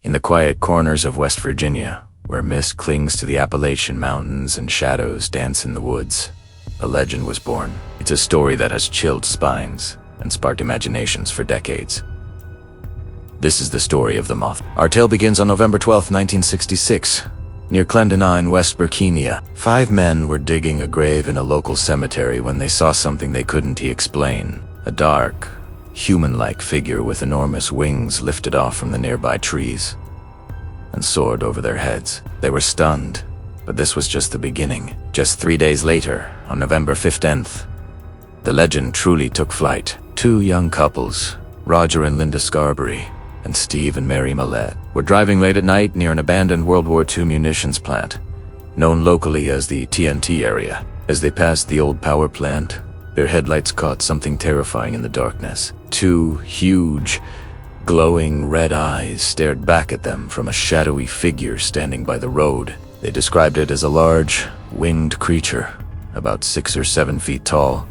In the quiet corners of West Virginia, where mist clings to the Appalachian Mountains and shadows dance in the woods, a legend was born. It's a story that has chilled spines and sparked imaginations for decades. This is the story of the Moth. Our tale begins on November 12, 1966. Near Clendenin, West Virginia, 5 men were digging a grave in a local cemetery when they saw something they couldn't explain. A dark, human-like figure with enormous wings lifted off from the nearby trees and soared over their heads. They were stunned, but this was just the beginning. Just 3 days later, on November 15th, the legend truly took flight. 2 young couples, Roger and Linda Scarberry, and Steve and Mary Millette, were driving late at night near an abandoned World War II munitions plant, known locally as the TNT area. As they passed the old power plant, their headlights caught something terrifying in the darkness. 2 huge, glowing red eyes stared back at them from a shadowy figure standing by the road. They described it as a large, winged creature, about 6 or 7 feet tall,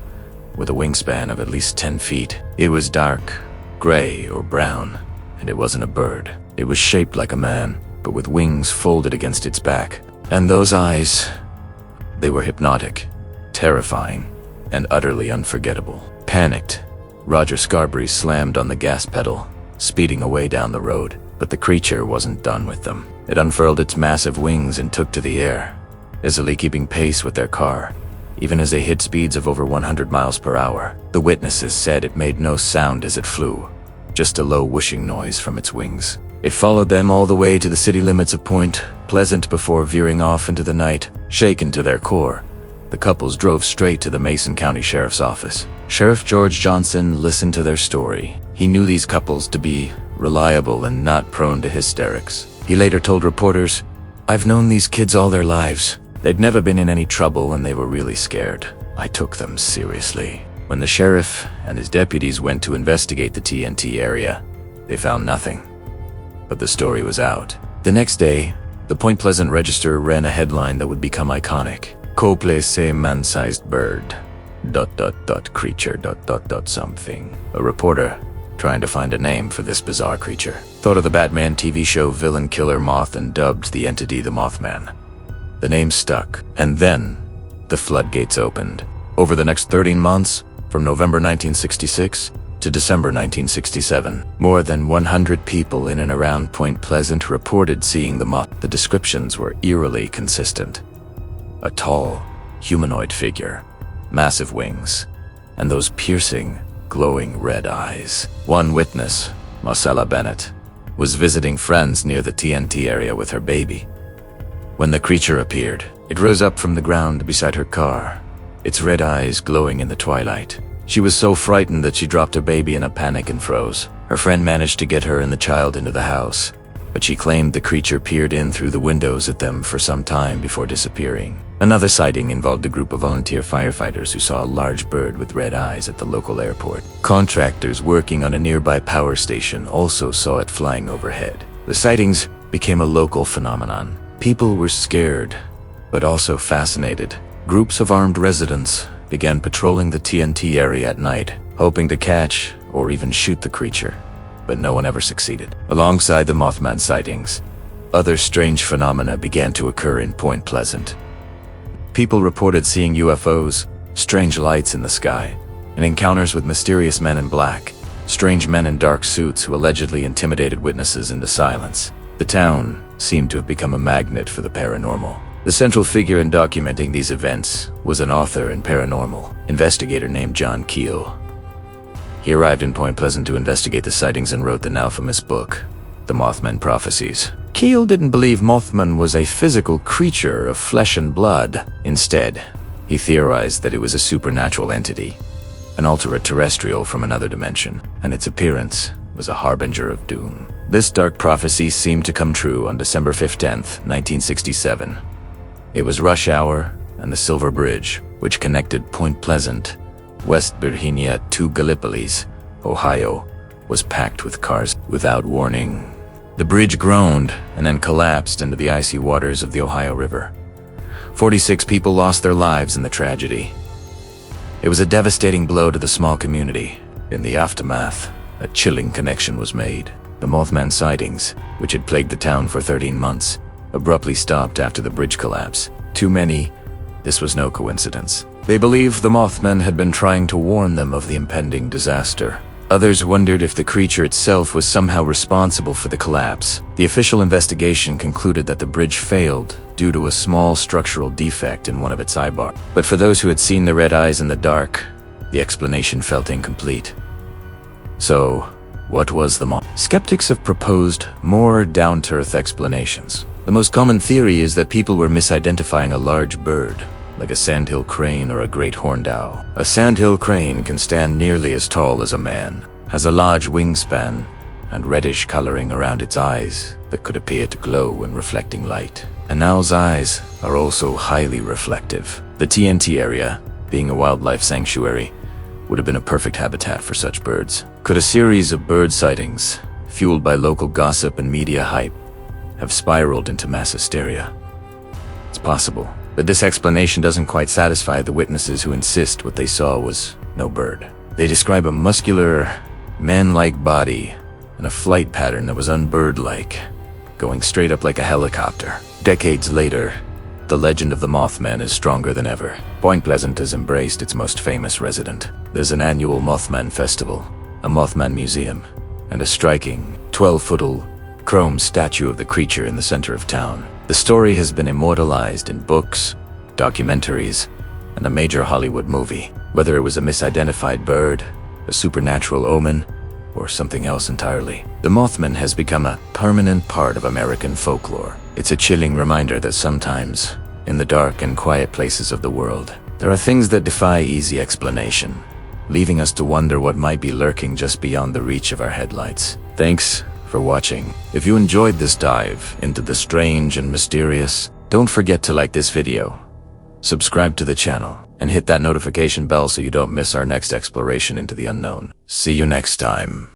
with a wingspan of at least 10 feet. It was dark, gray or brown, and it wasn't a bird. It was shaped like a man, but with wings folded against its back. And those eyes, they were hypnotic, terrifying, and utterly unforgettable. Panicked, Roger Scarberry slammed on the gas pedal, speeding away down the road. But the creature wasn't done with them. It unfurled its massive wings and took to the air, easily keeping pace with their car, even as they hit speeds of over 100 miles per hour. The witnesses said it made no sound as it flew, just a low whooshing noise from its wings. It followed them all the way to the city limits of Point Pleasant before veering off into the night. Shaken to their core, the couples drove straight to the Mason County Sheriff's Office. Sheriff George Johnson listened to their story. He knew these couples to be reliable and not prone to hysterics. He later told reporters, "I've known these kids all their lives. They'd never been in any trouble and they were really scared. I took them seriously." When the sheriff and his deputies went to investigate the TNT area, they found nothing. But the story was out. The next day, the Point Pleasant Register ran a headline that would become iconic. "Copley say man-sized bird, ... creature ... something." A reporter, trying to find a name for this bizarre creature, thought of the Batman TV show villain killer Moth and dubbed the entity the Mothman. The name stuck, and then the floodgates opened. Over the next 13 months, from November 1966 to December 1967, more than 100 people in and around Point Pleasant reported seeing the Moth. The descriptions were eerily consistent. A tall, humanoid figure, massive wings, and those piercing, glowing red eyes. One witness, Marcella Bennett, was visiting friends near the TNT area with her baby. When the creature appeared, it rose up from the ground beside her car, its red eyes glowing in the twilight. She was so frightened that she dropped her baby in a panic and froze. Her friend managed to get her and the child into the house, but she claimed the creature peered in through the windows at them for some time before disappearing. Another sighting involved a group of volunteer firefighters who saw a large bird with red eyes at the local airport. Contractors working on a nearby power station also saw it flying overhead. The sightings became a local phenomenon. People were scared, but also fascinated. Groups of armed residents began patrolling the TNT area at night, hoping to catch or even shoot the creature, but no one ever succeeded. Alongside the Mothman sightings, other strange phenomena began to occur in Point Pleasant. People reported seeing UFOs, strange lights in the sky, and encounters with mysterious men in black, strange men in dark suits who allegedly intimidated witnesses into silence. The town seemed to have become a magnet for the paranormal. The central figure in documenting these events was an author and paranormal investigator named John Keel. He arrived in Point Pleasant to investigate the sightings and wrote the now famous book, The Mothman Prophecies. Keel didn't believe Mothman was a physical creature of flesh and blood. Instead, he theorized that it was a supernatural entity, an ultra-terrestrial from another dimension, and its appearance was a harbinger of doom. This dark prophecy seemed to come true on December 15th, 1967. It was rush hour, and the Silver Bridge, which connected Point Pleasant, West Virginia to Gallipolis, Ohio, was packed with cars. Without warning, the bridge groaned and then collapsed into the icy waters of the Ohio River. 46 people lost their lives in the tragedy. It was a devastating blow to the small community. In the aftermath, a chilling connection was made. The Mothman sightings, which had plagued the town for 13 months, abruptly stopped after the bridge collapse. To many, this was no coincidence. They believed the Mothman had been trying to warn them of the impending disaster. Others wondered if the creature itself was somehow responsible for the collapse. The official investigation concluded that the bridge failed due to a small structural defect in one of its eye bars. But for those who had seen the red eyes in the dark, the explanation felt incomplete. So, what was the Mothman? Skeptics have proposed more down-to-earth explanations. The most common theory is that people were misidentifying a large bird, like a sandhill crane or a great horned owl. A sandhill crane can stand nearly as tall as a man, has a large wingspan, and reddish coloring around its eyes that could appear to glow when reflecting light. An owl's eyes are also highly reflective. The TNT area, being a wildlife sanctuary, would have been a perfect habitat for such birds. Could a series of bird sightings, fueled by local gossip and media hype, have spiraled into mass hysteria? It's possible, but this explanation doesn't quite satisfy the witnesses who insist what they saw was no bird. They describe a muscular, man-like body and a flight pattern that was unbird-like, going straight up like a helicopter. Decades later, the legend of the Mothman is stronger than ever. Point Pleasant has embraced its most famous resident. There's an annual Mothman festival, a Mothman museum, and a striking 12-foot chrome statue of the creature in the center of town. The story has been immortalized in books, documentaries, and a major Hollywood movie. Whether it was a misidentified bird, a supernatural omen, or something else entirely, the Mothman has become a permanent part of American folklore. It's a chilling reminder that sometimes, in the dark and quiet places of the world, there are things that defy easy explanation, leaving us to wonder what might be lurking just beyond the reach of our headlights. Thanks for watching. If you enjoyed this dive into the strange and mysterious, don't forget to like this video, subscribe to the channel, and hit that notification bell so you don't miss our next exploration into the unknown. See you next time.